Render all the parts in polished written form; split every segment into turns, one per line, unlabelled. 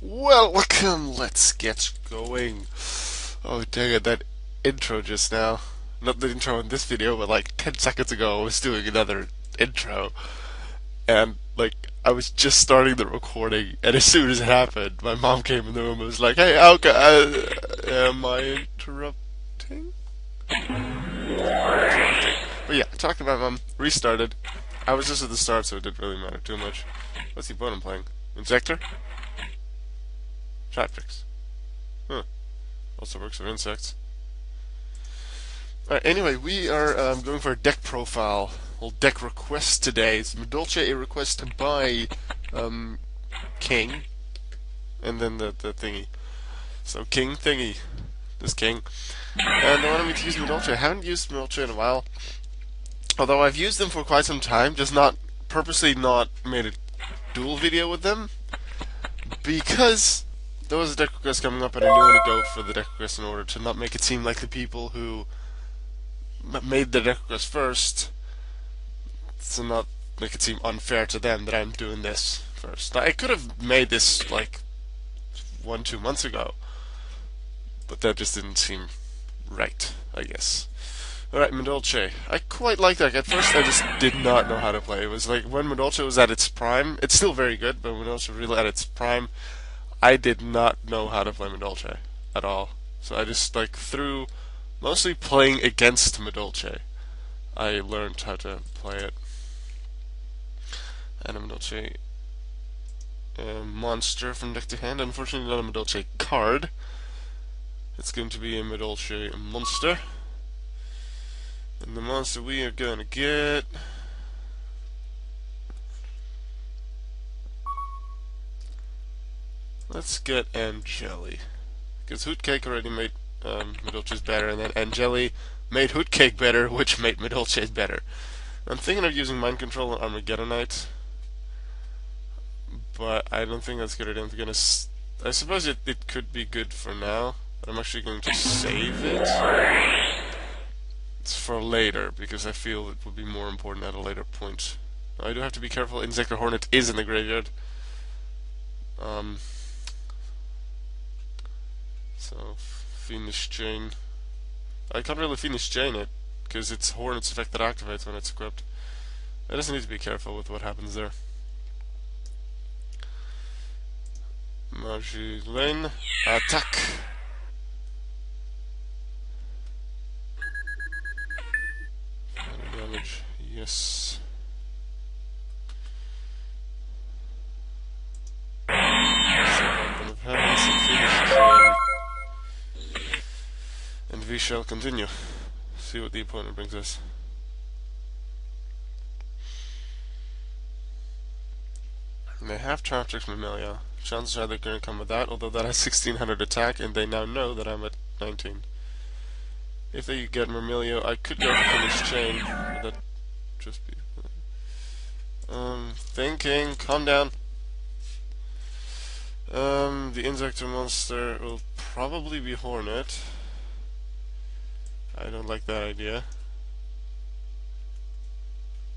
Welcome, let's get going. Oh dang it, that intro just now. Not the intro in this video, but like 10 seconds ago I was doing another intro. And like, I was just starting the recording, and as soon as it happened, my mom came in the room and was like, "Hey, Alka, am I interrupting?" But yeah, talking about mom, restarted. I was just at the start, so it didn't really matter too much. What's the opponent playing? Insector? Traptrix. Huh. Also works for insects. Anyway, we are going for a deck profile, well, deck request today. It's Madolche, a request to buy King, and then the thingy. So King thingy, this King. And they wanted me to use Madolche. I haven't used Madolche in a while, although I've used them for quite some time, just not purposely not made a duel video with them, because there was a deck request coming up and I knew when to go for the deck request in order to not make it seem like the people who made the deck request first, to not make it seem unfair to them that I'm doing this first. Now, I could have made this like 1-2 months ago, but that just didn't seem right, I guess. Alright, Madolche. I quite like that. At first, I just did not know how to play. It was like when Madolche was at its prime. It's still very good, but when Madolche was really at its prime, I did not know how to play Madolche at all. So I just like through mostly playing against Madolche, I learned how to play it. And a Madolche monster from deck to hand. Unfortunately, not a Madolche card. It's going to be a Madolche monster. And the monster we are going to get... let's get Angeli. Because Hootcake already made Madolche's better, and then Angeli made Hootcake better, which made Madolche's better. I'm thinking of using Mind Control on Armageddonite, but I don't think that's a good idea. I suppose it could be good for now, but I'm actually going to save it. It's for later, because I feel it would be more important at a later point. I do have to be careful. Insector Hornet is in the graveyard. So, Fiendish Chain. I can't really Fiendish Chain it, because it's Hornet's effect that activates when it's equipped. I just need to be careful with what happens there. Magi Lane, attack! Damage, yes. And we shall continue. See what the opponent brings us. And they have Traptrix Mammalia. Chances are they're going to come with that, although that has 1600 attack, and they now know that I'm at 19. If they get Myrmilio, I could go for Fiendish Chain, but that just be... thinking, calm down. The Insector monster will probably be Hornet. I don't like that idea.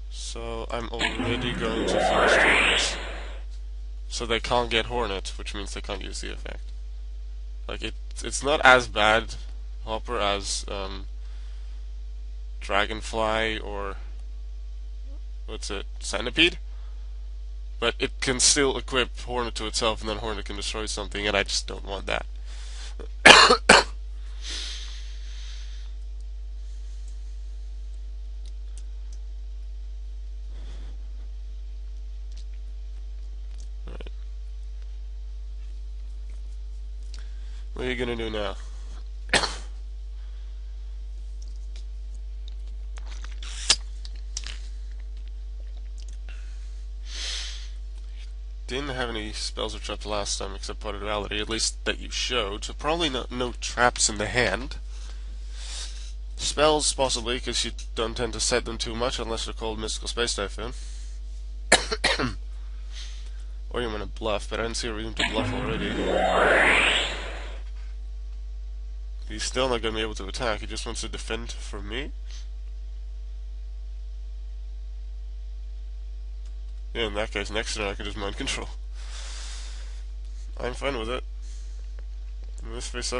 So I'm already going to Fiendish Chain this. So they can't get Hornet, which means they can't use the effect. Like, it's not as bad, Hopper, as Dragonfly or what's it, Centipede? But it can still equip Hornet to itself, and then Hornet can destroy something, and I just don't want that. Alright. What are you gonna do now? Didn't have any spells or traps last time except Pot of Duality, at least that you showed, so probably no traps in the hand. Spells, possibly, because you don't tend to set them too much unless they're called Mystical Space Typhoon. Or you want to bluff, but I didn't see a reason to bluff already. He's still not going to be able to attack, he just wants to defend from me. Yeah, in that case, next turn I can just Mind Control. I'm fine with it. This face up.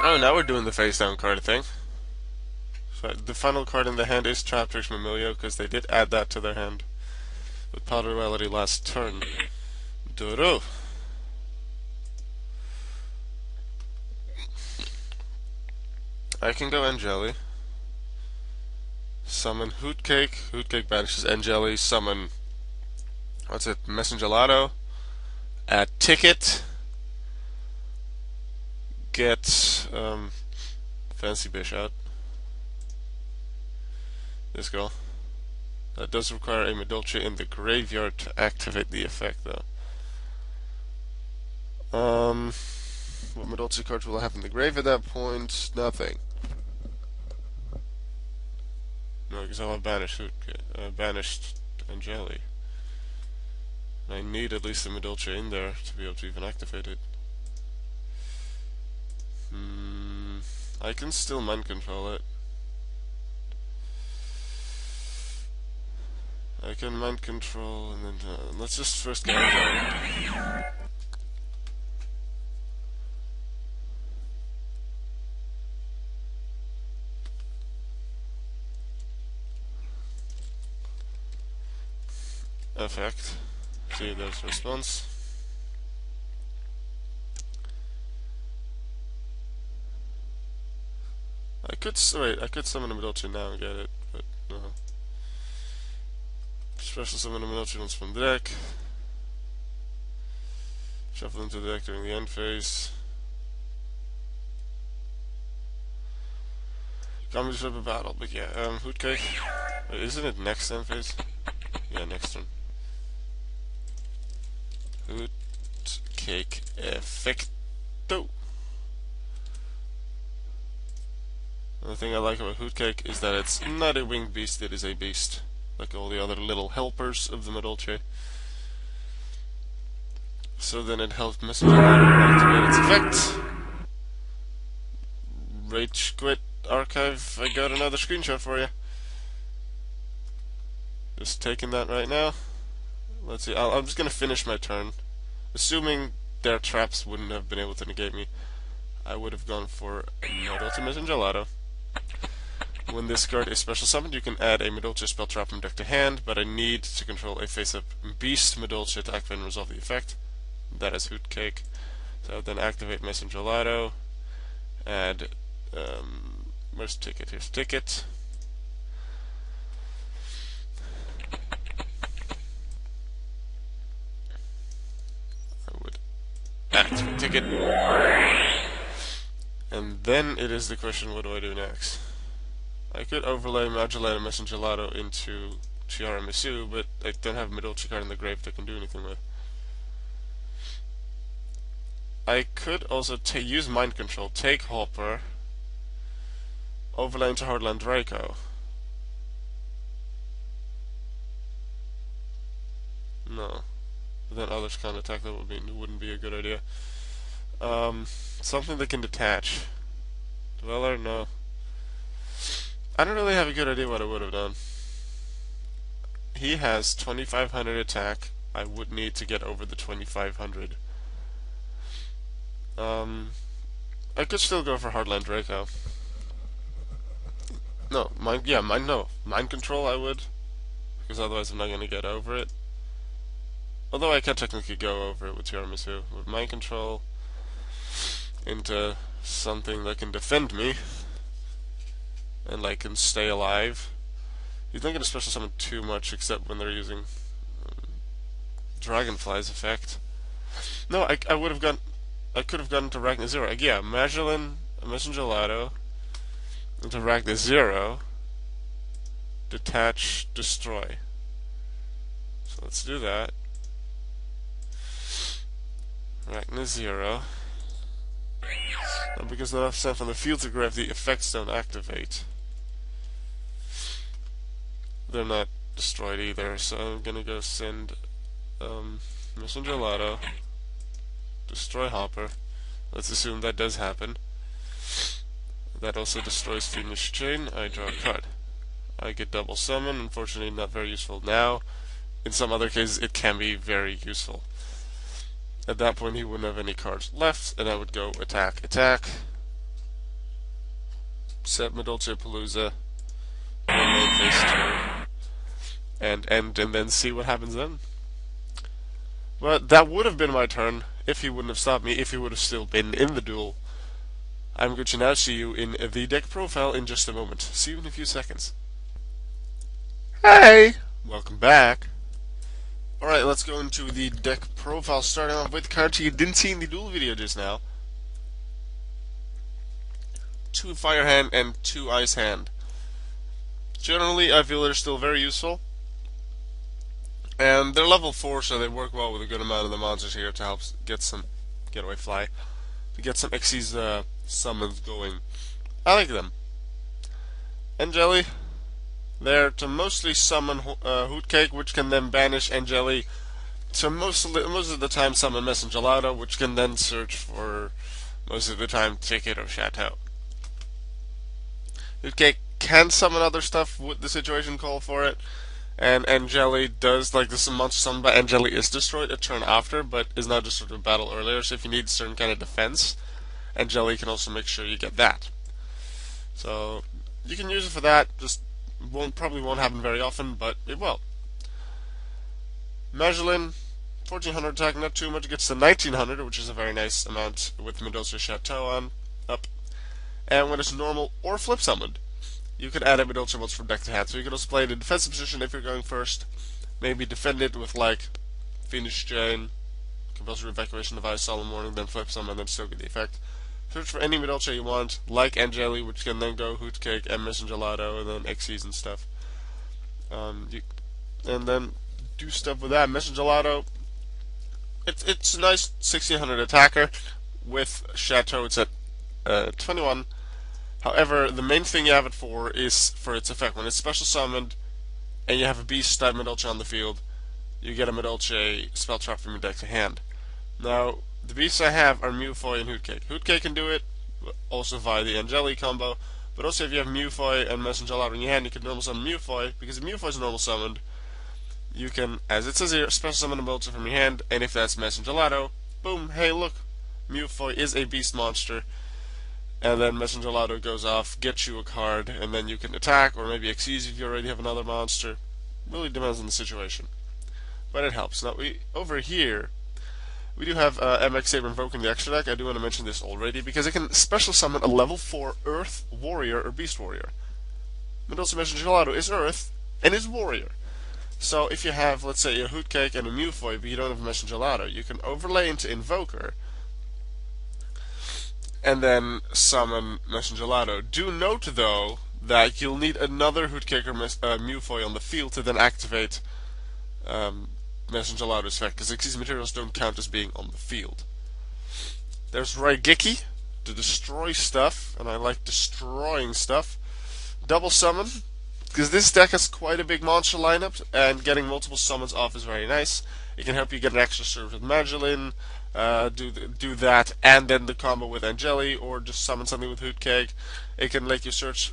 Oh, now we're doing the face down card thing. So the final card in the hand is Traptrix Mamilio, because they did add that to their hand with Powder Duality last turn. Doro. I can go Angeli. Summon Hootcake. Hootcake banishes Angeli. Summon, what's it, Messengelato. Add Ticket. Get Fancy Bish out. This girl. That does require a Madolche in the graveyard to activate the effect, though. What Madolche cards will I have in the grave at that point? Nothing. No, because I'll have banished Angeli. I need at least a Madolche in there to be able to even activate it. I can still mind control it. I can mind control, and then let's just first get Angeli. Effect. See, there's response. I could summon a Madolche now and get it, but no. Special summon a Madolche once from the deck. Shuffle into the deck during the end phase. Can't flip a battle, but yeah, Hootcake. Wait, isn't it next end phase? Yeah, next turn. Hootcake Effecto. The thing I like about Hootcake is that it's not a winged beast, it is a beast. Like all the other little helpers of the Madolche. So then it helps Messenger activate its effect. Rage Quit Archive, I got another screenshot for you. Just taking that right now. Let's see, I'm just gonna finish my turn. Assuming their traps wouldn't have been able to negate me, I would have gone for Madolche Messengelato. When this card is special summoned, you can add a Madolche spell trap from deck to hand, but I need to control a face-up beast Madolche to activate and resolve the effect. That is Hootcake. So I would then activate Messengelato, add, where's Ticket? Here's Ticket. I would activate Ticket. And then it is the question, what do I do next? I could overlay Madolche and Messengelato into Tiramisu, but I don't have a Madolche card in the grave that I can do anything with. I could also use Mind Control, take Hopper, overlay into Heartland Draco. No. Then others can't attack, that wouldn't be a good idea. Something that can detach. Dweller, no. I don't really have a good idea what I would have done. He has 2500 attack. I would need to get over the 2500. I could still go for Heartland Draco. No, Mind Control I would, because otherwise I'm not going to get over it. Although I can technically go over it with Tiramisu. With Mind Control into something that can defend me, and like can stay alive. You're not going to special summon too much, except when they're using Dragonfly's effect. No, I would have gone. I could have gone into Ragnar Zero. Yeah, Messengelato into Ragnar Zero. Detach, destroy. So let's do that. Ragnar Zero. Now, because they're not sent from the field to grave, the effects don't activate. They're not destroyed either, so I'm gonna go send Messengelato, destroy Hopper. Let's assume that does happen. That also destroys Fiendish Chain. I draw a card. I get double summon, unfortunately not very useful now. in some other cases it can be very useful. At that point he wouldn't have any cards left, and I would go attack, attack, set Madolche Palooza, main phase 2, and then see what happens then. But that would have been my turn if he wouldn't have stopped me, if he would have still been in the duel. I'm going to now see you in the deck profile in just a moment. See you in a few seconds. Hey! Welcome back. Alright, let's go into the deck profile, starting off with cards you didn't see in the duel video just now. 2 Fire Hand and 2 Ice Hand. Generally, I feel they're still very useful. And they're level 4, so they work well with a good amount of the monsters here to help get some getaway fly. To get some Xyz summons going. I like them. Angeli, they're to mostly summon Hootcake, which can then banish Angeli. To most of the time summon Messengelado, which can then search for, most of the time, Ticket or Chateau. Hootcake can summon other stuff would the situation call for it. And Angeli does, like this monster summoned by Angeli is destroyed a turn after, but is not destroyed in battle earlier, so if you need a certain kind of defense, Angeli can also make sure you get that. So, you can use it for that, just probably won't happen very often, but it will. Madolche, 1400 attack, not too much, gets to 1900, which is a very nice amount with Madolche Chateau on, up. And when it's normal or flip summoned, you can add a Madolche once from deck to hand. So you can also play it in defensive position if you're going first. Maybe defend it with like Phoenix Chain, Compulsory Evacuation Device, Solemn Warning, then flip some and then still get the effect. Search for any Madolche you want, like Angeli, which can then go Hootcake and Messengelado and then Xyz and stuff. And then do stuff with that. Messengelado, it's a nice 1600 attacker. With Chateau, it's at 21. However, the main thing you have it for is for its effect. When it's special summoned and you have a beast type Madolche on the field, you get a Madolche spell trap from your deck to hand. Now, the beasts I have are Mewfoy and Hootcake. Hootcake can do it, also via the Angeli combo, but also if you have Mewfoy and Messengelado in your hand, you can normal summon Mewfoy, because if Mewfoy is normal summoned, you can, as it says here, special summon a Madolche from your hand, and if that's Messengelado, boom, hey look, Mewfoy is a beast monster. And then Messengelado goes off, gets you a card, and then you can attack, or maybe Xyz if you already have another monster. Really depends on the situation. But it helps. Now, over here, we do have MX Saber invoking the extra deck. I do want to mention this already, because it can special summon a level 4 Earth Warrior or Beast Warrior. Madolche Messengelado is Earth, and is Warrior. So if you have, let's say, a Hootcake and a Mewfoy, but you don't have a Messengelado, you can overlay into Invoker, and then summon Messengelado. Do note, though, that you'll need another Hootcake or Mewfoy on the field to then activate Messengelado's effect, because Xyz materials don't count as being on the field. There's Raigeki to destroy stuff, and I like destroying stuff. Double summon, because this deck has quite a big monster lineup, and getting multiple summons off is very nice. It can help you get an extra serve with Madolche, do that, and then the combo with Angeli, or just summon something with Hootcake. It can let you search,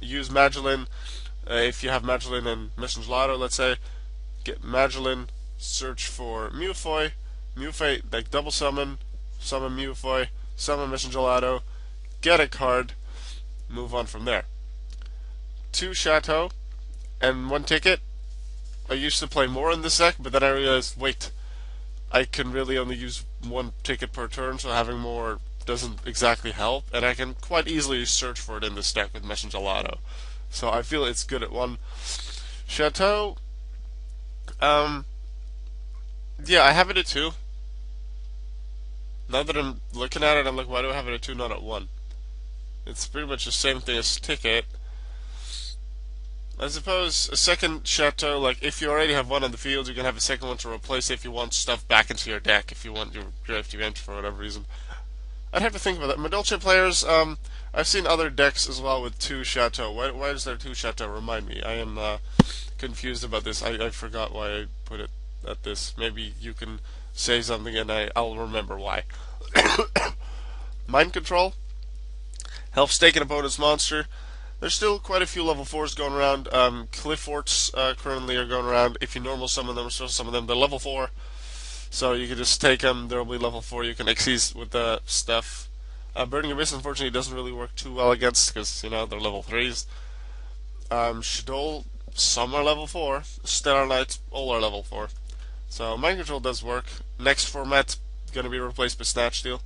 use Madolche, if you have Madolche and Messengelado, let's say, get Madolche, search for Mewfoy, like double summon Mewfoy, summon Messengelado, get a card, move on from there. 2 Chateau, and 1 ticket. I used to play more in this deck, but then I realized, wait, I can really only use 1 ticket per turn, so having more doesn't exactly help, and I can quite easily search for it in this deck with Messengelado. So I feel it's good at 1. Chateau, yeah, I have it at 2. Now that I'm looking at it, I'm like, why do I have it at 2, not at 1? It's pretty much the same thing as ticket. I suppose a second Chateau, like if you already have 1 on the field, you can have a second one to replace it if you want stuff back into your deck, if you want your draft to enter for whatever reason. I'd have to think about that. Madolche players, I've seen other decks as well with 2 Chateau. Why is there 2 Chateau? Remind me. I am confused about this. I forgot why I put it at this. Maybe you can say something and I'll remember why. Mind Control helps take an opponent's monster. There's still quite a few level 4s going around. Cliff Forts currently are going around. If you normal summon them or special summon them, they're level 4. So you can just take them, they'll be level 4. You can exceed with the stuff. Burning Abyss, unfortunately, doesn't really work too well against, because, you know, they're level 3s. Shadol, some are level 4. Stellar Knight, all are level 4. So Mind Control does work. Next format, going to be replaced by Snatch Steal.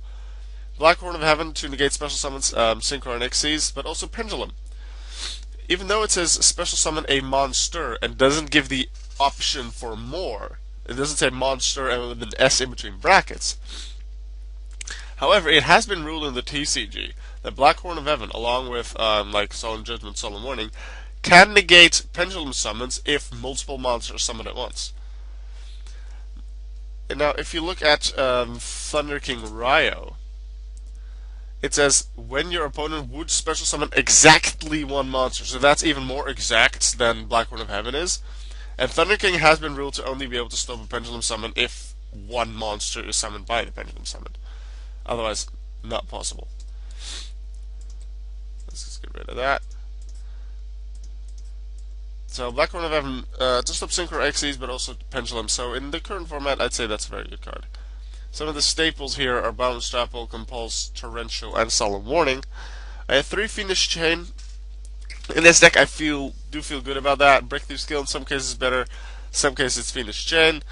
Black Horn of Heaven to negate special summons, Synchro and Xyz, but also Pendulum. Even though it says special summon a monster and doesn't give the option for more, it doesn't say monster and with an S in between brackets. However, it has been ruled in the TCG that Black Horn of Heaven, along with like Solemn Judgment, Solemn Warning, can negate pendulum summons if multiple monsters summon at once. And now, if you look at Thunder King Ryo, it says when your opponent would special summon exactly one monster, so that's even more exact than Black Horn of Heaven is. And Thunder King has been ruled to only be able to stop a pendulum summon if one monster is summoned by the pendulum summon. Otherwise, not possible. Let's just get rid of that. So Black Horn of Heaven to stop Synchro Xyz, but also Pendulum. So in the current format, I'd say that's a very good card. Some of the staples here are Balance Trapple, Compulse, Torrential, and Solemn Warning. I have 3 Fiendish Chain. In this deck, I do feel good about that. Breakthrough Skill in some cases better, some cases it's Fiendish Chain.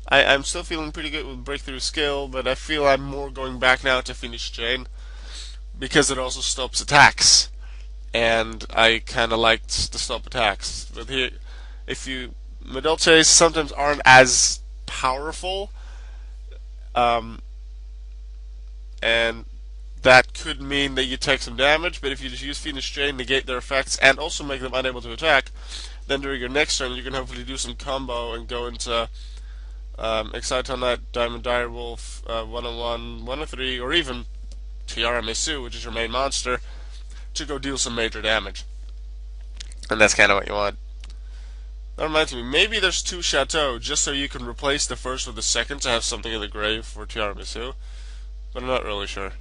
I'm still feeling pretty good with Breakthrough Skill, but I feel I'm more going back now to Fiendish Chain because it also stops attacks, and I kind of liked to stop attacks. But here, Madolches sometimes aren't as powerful, and that could mean that you take some damage, but if you just use Fiendish Chain, negate their effects, and also make them unable to attack, then during your next turn you can hopefully do some combo and go into Exciton Knight, Diamond Direwolf, 101, 103, or even Tiara Mesu, which is your main monster, to go deal some major damage. And that's kind of what you want. That reminds me, maybe there's 2 Chateau, just so you can replace the first with the second to have something in the grave for Tiara Mesu, but I'm not really sure.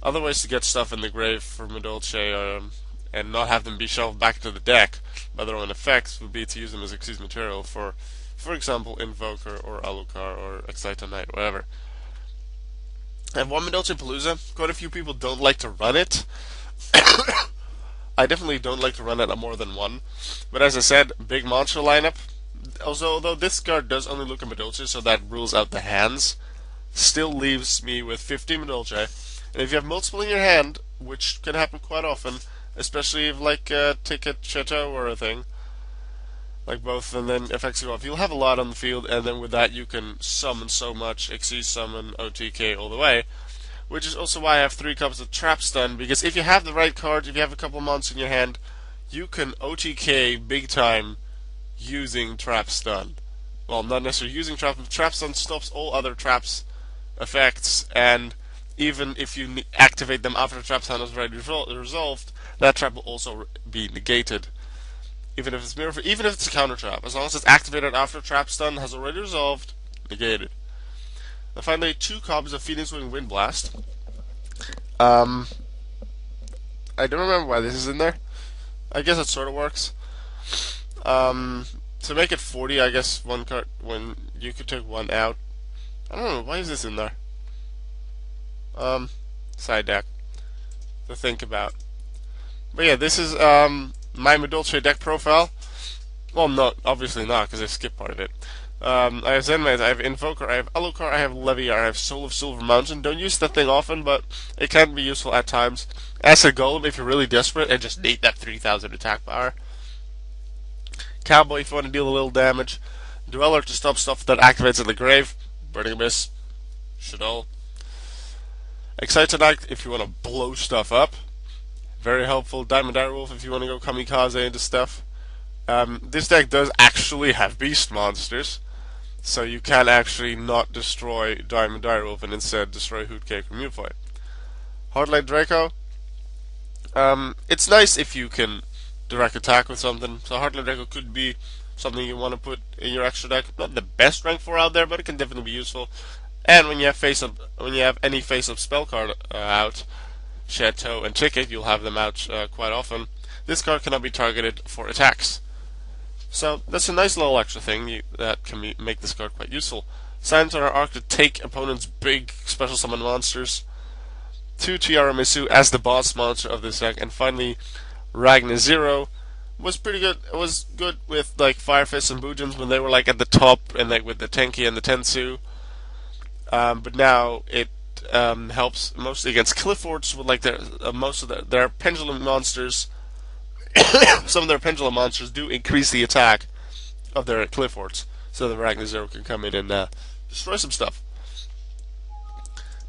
Other ways to get stuff in the grave for Madolche and not have them be shelved back into the deck by their own effects would be to use them as Xyz material for example, Invoker or Alucard or Exciton Knight, whatever. I have one Madolche Palooza. Quite a few people don't like to run it. I definitely don't like to run it at more than one. But as I said, big monster lineup. Also, although this card does only look at Madolche, so that rules out the hands, still leaves me with 50 Madolche. And if you have multiple in your hand, which can happen quite often, especially if like take a Chateau or a thing, like both, and then effects go off, you'll have a lot on the field, and then with that you can summon so much, Xyz summon, OTK all the way, which is also why I have 3 copies of Trap Stun, because if you have the right cards, if you have a couple monsters in your hand, you can OTK big time using Trap Stun. Well, not necessarily using Trap Stun stops all other traps effects, and even if you activate them after the Trap Stun is already resolved, that trap will also be negated. Even if it's even if it's a counter trap, as long as it's activated after Trap Stun has already resolved, negated. And finally, 2 copies of Phoenix Wing Wind Blast. I don't remember why this is in there. I guess it sort of works. To make it 40, I guess one card when you could take 1 out. I don't know, why is this in there? Side deck to think about. But yeah, this is my Madolche deck profile. Well, no, obviously not, because I skipped part of it. I have Zenmate, I have Invoker, I have Alucard, I have Leviar, I have Soul of Silver Mountain. Don't use that thing often, but it can be useful at times. As a Golem if you're really desperate and just need that 3000 attack power. Cowboy if you want to deal a little damage. Dweller to stop stuff that activates in the grave. Burning Abyss. Shadol. Exciton Knight if you want to blow stuff up. Very helpful. Diamond Direwolf if you want to go kamikaze into stuff. This deck does actually have beast monsters, so you can actually not destroy Diamond Direwolf and instead destroy Hootcake or Mewfoy. Hardlight Draco. It's nice if you can direct attack with something. So Hardlight Draco could be something you want to put in your extra deck. Not the best rank 4 out there, but it can definitely be useful. And when you have any face-up spell card out, Chateau, and Ticket, you'll have them out quite often. This card cannot be targeted for attacks. So that's a nice little extra thing that can make this card quite useful. Signs on our arc to take opponent's big special summon monsters. 2 Tiramisu as the boss monster of this deck, and finally Ragnar Zero was pretty good. It was good with like Fire Fist and Bujins when they were like at the top, and like with the Tenki and the Tensu. But now it helps mostly against Cliffords with like most of their pendulum monsters. Some of their pendulum monsters do increase the attack of their Cliffords, so the Ragnar Zero can come in and destroy some stuff.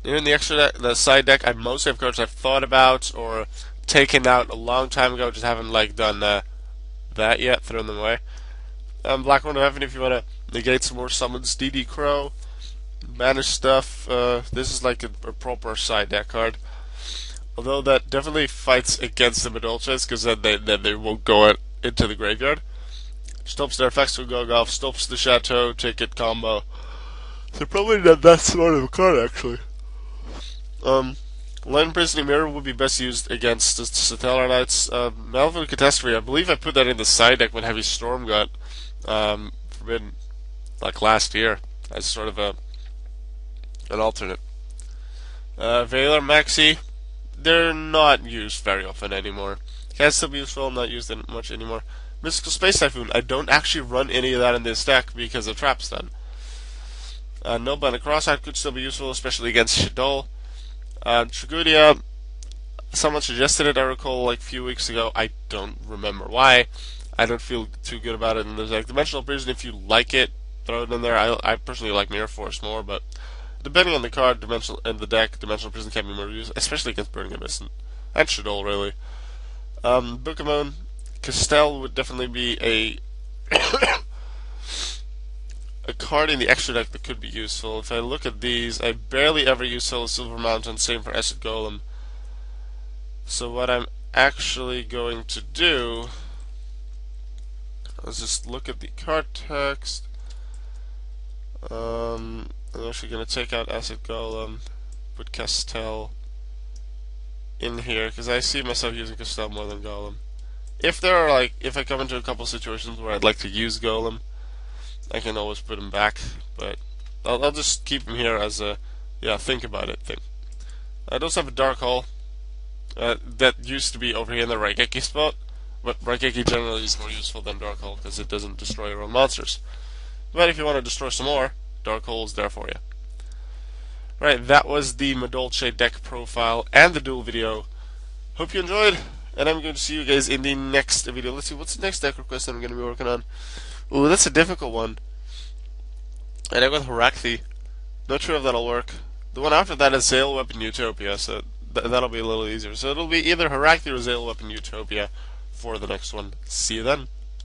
Here in the extra deck, the side deck, I mostly have cards I've thought about or taken out a long time ago, just haven't like done that yet, thrown them away. Black One of Heaven, if you want to negate some more summons. DD Crow, banish stuff. This is like a proper side deck card. Although that definitely fights against the Madolches, because then they won't go into the graveyard. Stops their effects will go off, stops the Chateau, Ticket combo. So probably not that smart of a card, actually. Light Imprisoning Mirror would be best used against the Stellar Knights. Malvern Catastrophe, I believe I put that in the side deck when Heavy Storm got forbidden, like last year, as sort of an alternate. Valor Maxi, they're not used very often anymore. Can still be useful, not used much anymore. Mystical Space Typhoon, I don't actually run any of that in this deck because of Trap's done. No Bind Crosshair could still be useful, especially against Shadol. Tragudia, someone suggested it, I recall, like a few weeks ago. I don't remember why. I don't feel too good about it in this deck. Dimensional Prison, if you like it, throw it in there. I personally like Mirror Force more, but depending on the card and the deck, Dimensional Prison can be more used, especially against Burning Abyss and Shadol, really. Bookemon, Castell would definitely be a card in the extra deck that could be useful. If I look at these, I barely ever use Soul Silver Mountain, same for Acid Golem. So what I'm actually going to do is just look at the card text. I'm actually going to take out Acid Golem, put Castell in here, because I see myself using Castell more than Golem. If I come into a couple situations where I'd like to use Golem, I can always put him back, but I'll just keep him here as a think about it thing. I also have a Dark Hole that used to be over here in the Raigeki spot, but Raigeki generally is more useful than Dark Hole because it doesn't destroy your own monsters. But if you want to destroy some more, Dark Hole is there for you. Right, that was the Madolche deck profile and the duel video. Hope you enjoyed, and I'm going to see you guys in the next video. Let's see, what's the next deck request that I'm going to be working on? Ooh, that's a difficult one. And I got Harakthi. Not sure if that'll work. The one after that is Zale Weapon Utopia, so that'll be a little easier. So it'll be either Harakthi or Zale Weapon Utopia for the next one. See you then.